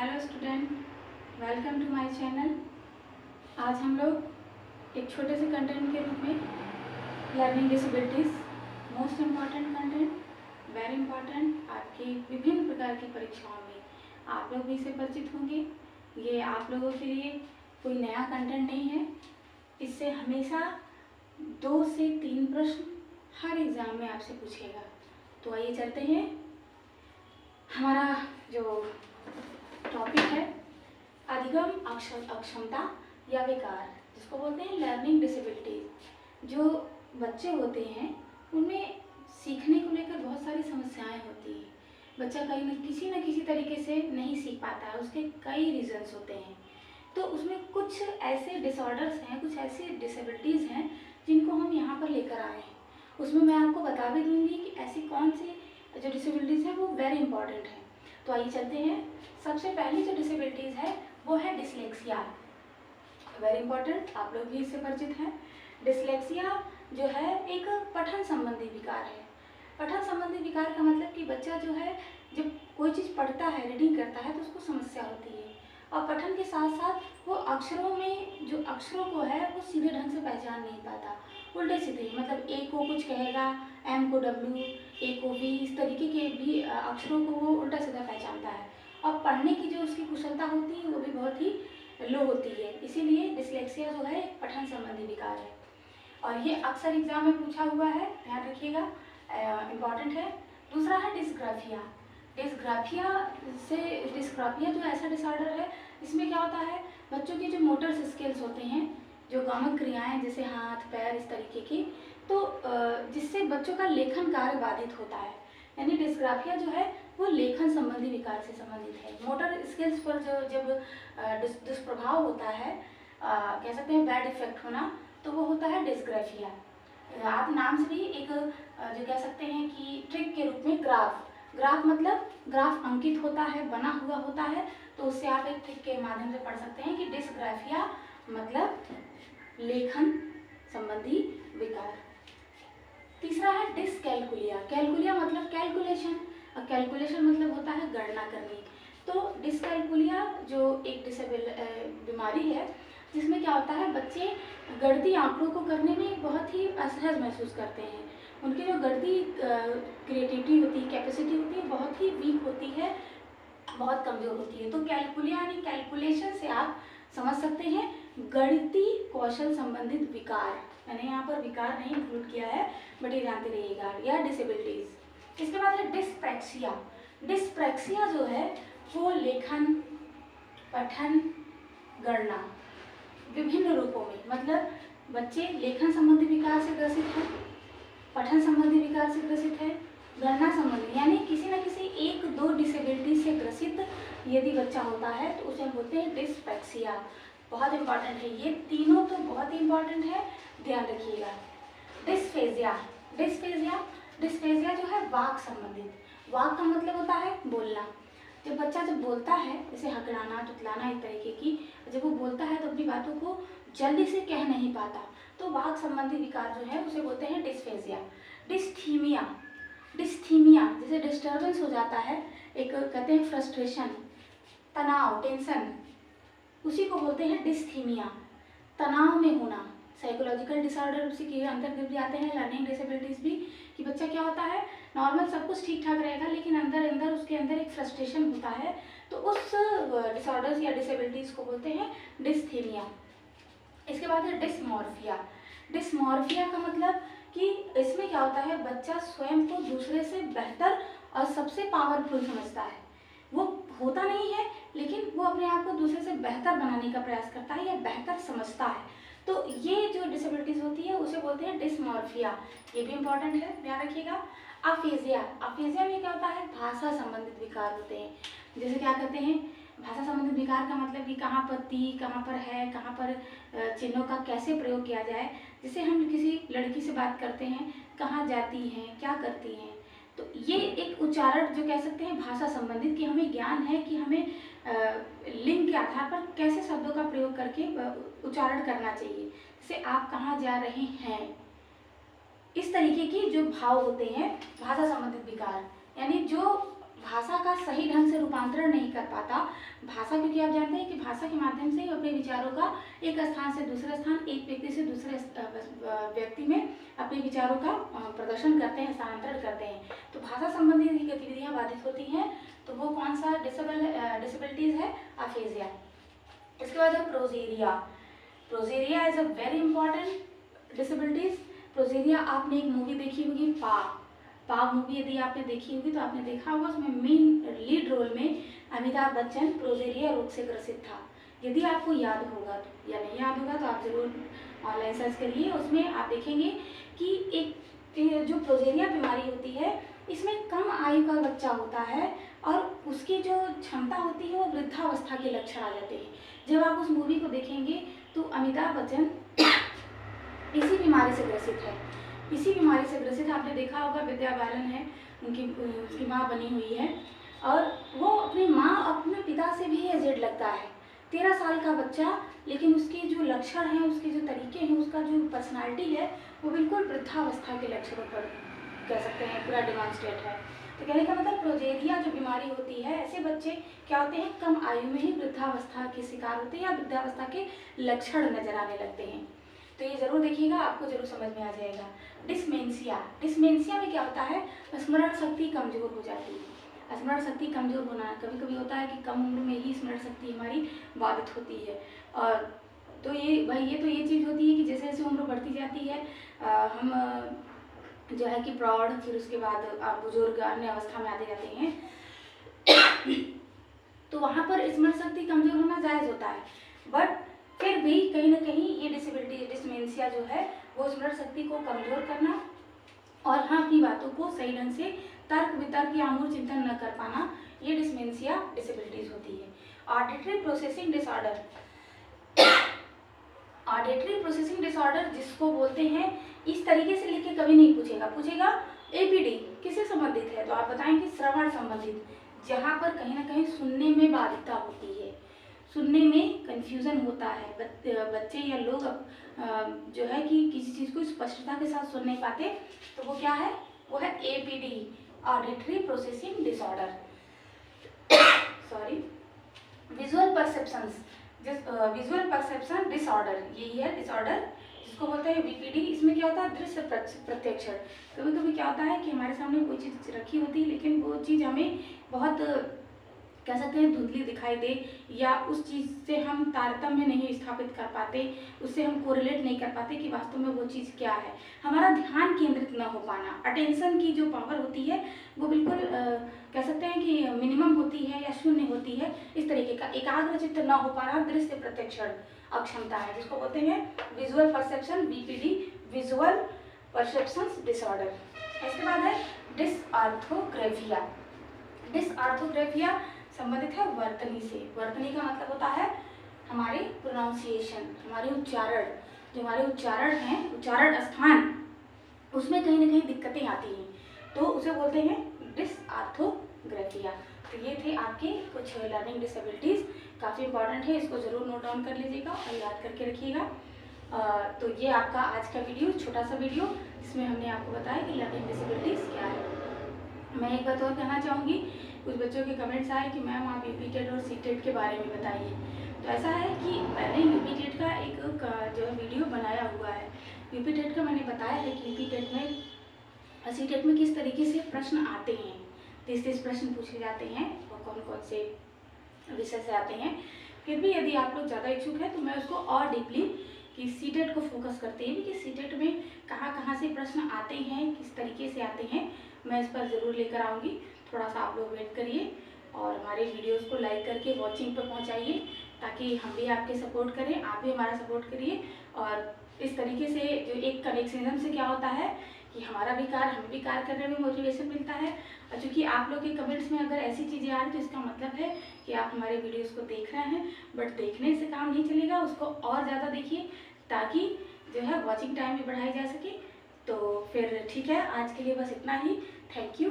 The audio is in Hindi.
Hello student, welcome to my channel. आज हम लोग एक छोटे से कंटेंट के रूप में learning disabilities, most important content, very important, आपकी विभिन्न प्रकार की परीक्षाओं में आप लोग भी इससे परिचित होंगे। ये आप लोगों के लिए कोई नया कंटेंट नहीं है। इससे हमेशा 2 से 3 प्रश्न हर एग्ज़ाम में आपसे पूछेगा। तो आइए चलते हैं। हमारा जो टॉपिक है अधिगम अक्षमता या विकार, जिसको बोलते हैं लर्निंग डिसेबिलिटीज। जो बच्चे होते हैं उनमें सीखने को लेकर बहुत सारी समस्याएं होती हैं। बच्चा कहीं न किसी तरीके से नहीं सीख पाता है, उसके कई रीजंस होते हैं। तो उसमें कुछ ऐसे डिसऑर्डर्स हैं, कुछ ऐसी डिसेबिलिटीज़ हैं जिनको हम यहाँ पर लेकर आए हैं। उसमें मैं आपको बता भी दूँगी कि ऐसी कौन सी जो डिसेबिलिटीज़ है वो वेरी इंपॉर्टेंट है। तो आइए चलते हैं। सबसे पहली जो डिसेबिलिटीज़ है वो है डिसलेक्सिया। वेरी इंपॉर्टेंट, आप लोग भी इससे परिचित हैं। डिसलेक्सिया जो है एक पठन संबंधी विकार है। पठन संबंधी विकार का मतलब कि बच्चा जो है जब कोई चीज़ पढ़ता है, रीडिंग करता है, तो उसको समस्या होती है। और पठन के साथ साथ वो अक्षरों में जो अक्षरों को है वो सीधे ढंग से पहचान नहीं पाता, उल्टे सीधे, मतलब ए को कुछ कहेगा, एम को डब्ल्यू, ए को वी, इस तरीके के भी अक्षरों को वो उल्टा सीधा पहचानता है। और पढ़ने की जो उसकी कुशलता होती है वो भी बहुत ही लो होती है। इसीलिए डिसलेक्सिया जो है पठन संबंधी विकार है और ये अक्सर एग्जाम में पूछा हुआ है, ध्यान रखिएगा, इम्पॉर्टेंट है। दूसरा है डिस्ग्राफिया। डिस्ग्राफिया जो ऐसा डिसऑर्डर है, इसमें क्या होता है, बच्चों के जो मोटर स्किल्स होते हैं, जो गामक क्रियाएं जैसे हाथ पैर इस तरीके की, तो जिससे बच्चों का लेखन कार्य बाधित होता है। यानी डिस्ग्राफिया जो है वो लेखन संबंधी विकार से संबंधित है। मोटर स्किल्स पर जो जब दुष्प्रभाव होता है, कह सकते हैं बैड इफेक्ट होना, तो वो होता है डिस्ग्राफिया। आप नाम से भी एक जो कह सकते हैं कि ट्रिक के रूप में ग्राफ मतलब ग्राफ अंकित होता है, बना हुआ होता है, तो उससे आप एक ट्रिक के माध्यम से पढ़ सकते हैं कि डिस्ग्राफिया मतलब लेखन संबंधी विकार। तीसरा है डिसकैलकुलिया। कैलकुलिया मतलब कैलकुलेशन, और कैलकुलेशन मतलब होता है गणना करनी। तो डिसकैलकुलिया जो एक बीमारी है, जिसमें क्या होता है, बच्चे गणितीय आंकड़ों को करने में बहुत ही असहज महसूस करते हैं। उनकी जो गणितीय क्रिएटिविटी होती है, कैपेसिटी होती है, बहुत ही वीक होती है, बहुत कमज़ोर होती है। तो कैलकुलिया यानी कैलकुलेशन से आप समझ सकते हैं गणितीय कौशल संबंधित विकार। मैंने यहाँ पर विकार नहीं इंक्लूड किया है, बट ये जानते रहिएगा, या डिसेबिलिटीज। इसके बाद है डिस्प्रैक्सिया। डिस्प्रैक्सिया जो है वो लेखन, पठन, गणना विभिन्न रूपों में, मतलब बच्चे लेखन संबंधी विकार से ग्रसित है, पठन संबंधी विकार से ग्रसित है, गणना संबंधी, यानी किसी न किसी 1-2 डिसेबिलिटी से ग्रसित यदि बच्चा होता है तो उसे बोलते हैं डिस्प्रैक्सिया। बहुत इंपॉर्टेंट है, ये तीनों तो बहुत ही इंपॉर्टेंट है, ध्यान रखिएगा। डिस्फेजिया। डिस्फेजिया जो है वाक संबंधित। वाक का मतलब होता है बोलना। जब बच्चा बोलता है, जैसे हकलाना, तुतलाना, इस तरीके की, जब वो बोलता है तो अपनी बातों को जल्दी से कह नहीं पाता, तो वाक संबंधी विकार जो है उसे बोलते हैं डिस्फेजिया। डिस्थीमिया जैसे डिस्टर्बेंस हो जाता है, एक कहते हैं फ्रस्ट्रेशन, तनाव, टेंशन, उसी को बोलते हैं डिस्थीमिया। तनाव में होना, साइकोलॉजिकल डिसऑर्डर उसी के अंतर्गत भी आते हैं, लर्निंग डिसेबिलिटीज भी, कि बच्चा क्या होता है, नॉर्मल सब कुछ ठीक ठाक रहेगा, लेकिन अंदर उसके अंदर एक फ्रस्ट्रेशन होता है, तो उस डिसऑर्डर्स या डिसेबिलिटीज को बोलते हैं डिस्थीमिया। इसके बाद है डिस्मॉर्फिया। डिस्मॉर्फिया का मतलब कि इसमें क्या होता है, बच्चा स्वयं को दूसरे से बेहतर और सबसे पावरफुल समझता है। वो होता नहीं है, लेकिन वो अपने आप को दूसरे से बेहतर बनाने का प्रयास करता है या बेहतर समझता है। तो ये जो डिसेबिलिटीज होती है उसे बोलते हैं डिस्मॉर्फिया। ये भी इंपॉर्टेंट है, ध्यान रखिएगा। अफेजिया में क्या होता है, भाषा संबंधित विकार होते हैं। जैसे क्या कहते हैं, भाषा संबंधित विकार का मतलब कि कहाँ पर ती, कहाँ पर है, कहाँ पर चिन्हों का कैसे प्रयोग किया जाए। जैसे हम किसी लड़की से बात करते हैं, कहाँ जाती हैं, क्या करती हैं, तो ये एक उच्चारण जो कह सकते हैं भाषा संबंधित, कि हमें ज्ञान है कि हमें लिंग के आधार पर कैसे शब्दों का प्रयोग करके उच्चारण करना चाहिए। जैसे आप कहाँ जा रहे हैं, इस तरीके की जो भाव होते हैं भाषा संबंधित विकार, यानी जो भाषा का सही ढंग से रूपांतरण नहीं कर पाता। भाषा, क्योंकि आप जानते हैं कि भाषा के माध्यम से ही अपने विचारों का एक स्थान से दूसरे स्थान, एक व्यक्ति से दूसरे व्यक्ति में अपने विचारों का प्रदर्शन करते हैं, स्थानांतरण करते हैं। तो भाषा संबंधी यदि गतिविधियाँ बाधित होती हैं तो वो कौन सा डिसेबिलिटीज़ है? अफेजिया। इसके बाद है progeria. Progeria is a very important disabilities. Progeria, आपने एक मूवी देखी होगी पाग मूवी, यदि आपने देखी होगी तो आपने देखा होगा उसमें मेन लीड रोल में अमिताभ बच्चन प्रोजेरिया रोग से ग्रसित था। यदि आपको याद होगा तो, या नहीं याद होगा तो आप जरूर ऑनलाइन सर्च करिए। उसमें आप देखेंगे कि एक जो प्रोजेरिया बीमारी होती है इसमें कम आयु का बच्चा होता है और उसकी जो क्षमता होती है वो वृद्धावस्था के लक्षण आ जाते हैं। जब आप उस मूवी को देखेंगे तो अमिताभ बच्चन इसी बीमारी से ग्रसित है। इसी बीमारी से ग्रसित आपने देखा होगा, विद्या बालन है उसकी माँ बनी हुई है और वो अपने पिता से भी एजेड लगता है। 13 साल का बच्चा, लेकिन उसके जो लक्षण हैं, उसके जो तरीके हैं, उसका जो पर्सनालिटी है वो बिल्कुल वृद्धावस्था के लक्षणों पर कह सकते हैं पूरा डिमॉन्स्ट्रेट है। तो कहने का मतलब प्रोजेरिया जो बीमारी होती है, ऐसे बच्चे क्या होते हैं, कम आयु में ही वृद्धावस्था के शिकार होते हैं या वृद्धावस्था के लक्षण नजर आने लगते हैं। तो ये जरूर देखिएगा, आपको जरूर समझ में आ जाएगा। डिसमेंशिया। डिसमेंशिया में क्या होता है, स्मरण शक्ति कमजोर हो जाती है। स्मरण शक्ति कमजोर होना, कभी कभी होता है कि कम उम्र में ही स्मरण शक्ति हमारी बाधित होती है। और तो ये चीज़ होती है कि जैसे जैसे उम्र बढ़ती जाती है हम जो है कि प्रौढ़, फिर उसके बाद बुजुर्ग, अन्य अवस्था में आते जाते हैं तो वहाँ पर स्मरण शक्ति कमजोर होना जायज़ होता है। बट फिर भी कहीं ना कहीं ये डिसेबिलिटी, डिसमेंशिया जो है वो स्मरण शक्ति को कमजोर करना और अपनी बातों को सही ढंग से तर्क वितर्क या आमूल चिंतन न कर पाना, ये डिसमेंशिया डिसेबिलिटीज होती है। Auditory processing disorder. Auditory processing disorder जिसको बोलते हैं, इस तरीके से लिख के कभी नहीं पूछेगा एपीडी किससे संबंधित है, तो आप बताएंगे श्रवण संबंधित, जहाँ पर कहीं ना कहीं सुनने में बाधिकता होती है, सुनने में कंफ्यूजन होता है, बच्चे या लोग जो है कि किसी चीज़ को स्पष्टता के साथ सुन नहीं पाते, तो वो क्या है, वो है APD, auditory processing disorder. Sorry, visual perception disorder, यही है डिसऑर्डर जिसको बोलते हैं वीपीडी। इसमें क्या होता है, दृश्य प्रत्यक्षण। कभी कभी क्या होता है कि हमारे सामने कोई चीज़ रखी होती है लेकिन वो चीज़ हमें बहुत कह सकते हैं धुंधली दिखाई दे, या उस चीज़ से हम तारतम्य नहीं स्थापित कर पाते, उससे हम कोरिलेट नहीं कर पाते कि वास्तव में वो चीज़ क्या है। हमारा ध्यान केंद्रित न हो पाना, अटेंशन की जो पावर होती है वो बिल्कुल कह सकते हैं कि मिनिमम होती है या शून्य होती है, इस तरीके का एकाग्रचित्त न हो पाना, दृश्य प्रत्यक्षण अक्षमता है, जिसको बोलते हैं visual perception, VPD, visual perception disorder. इसके बाद है डिसऑर्थोग्राफिया। डिसऑर्थोग्राफिया संबंधित है वर्तनी से। वर्तनी का मतलब होता है हमारे प्रोनाउंसिएशन, हमारे उच्चारण, जो हमारे उच्चारण हैं, उच्चारण स्थान, उसमें कहीं ना कहीं दिक्कतें आती हैं, तो उसे बोलते हैं डिसऑर्थोग्राफिया। तो ये थे आपके कुछ लर्निंग डिसेबिलिटीज़, काफ़ी इंपॉर्टेंट है, इसको ज़रूर नोट डाउन कर लीजिएगा और याद करके रखिएगा। तो ये आपका आज का वीडियो, छोटा सा वीडियो, जिसमें हमने आपको बताया कि लर्निंग डिसेबिलिटीज़ क्या है। मैं एक बात और कहना चाहूँगी, कुछ बच्चों के कमेंट्स आए कि मैम आप यूपी-टेट और सी-टेट के बारे में बताइए। तो ऐसा है कि मैंने यूपी-टेट का एक जो है वीडियो बनाया हुआ है। यूपी-टेट का मैंने बताया है कि यूपी-टेट में, सी-टेट में किस तरीके से प्रश्न आते हैं, 30 प्रश्न पूछे जाते हैं और कौन कौन से विषय से आते हैं। फिर भी यदि आप लोग ज़्यादा इच्छुक हैं तो मैं उसको और डीपली कि सी-टेट को फोकस करते हैं कि सी-टेट में कहाँ से प्रश्न आते हैं, किस तरीके से आते हैं, मैं इस पर ज़रूर लेकर आऊँगी। थोड़ा सा आप लोग वेट करिए और हमारे वीडियोस को लाइक करके वॉचिंग पर पहुंचाइए, ताकि हम भी आपके सपोर्ट करें, आप भी हमारा सपोर्ट करिए। और इस तरीके से जो एक कनेक्शनिज्म से क्या होता है कि हमारा भी कार्य, हमें भी कार्य करने में मोटिवेशन मिलता है। और चूँकि आप लोग के कमेंट्स में अगर ऐसी चीज़ें आ रही तो इसका मतलब है कि आप हमारे वीडियोज़ को देख रहे हैं, बट देखने से काम नहीं चलेगा, उसको और ज़्यादा देखिए ताकि जो है वॉचिंग टाइम भी बढ़ाई जा सके। तो फिर ठीक है, आज के लिए बस इतना ही। Thank you.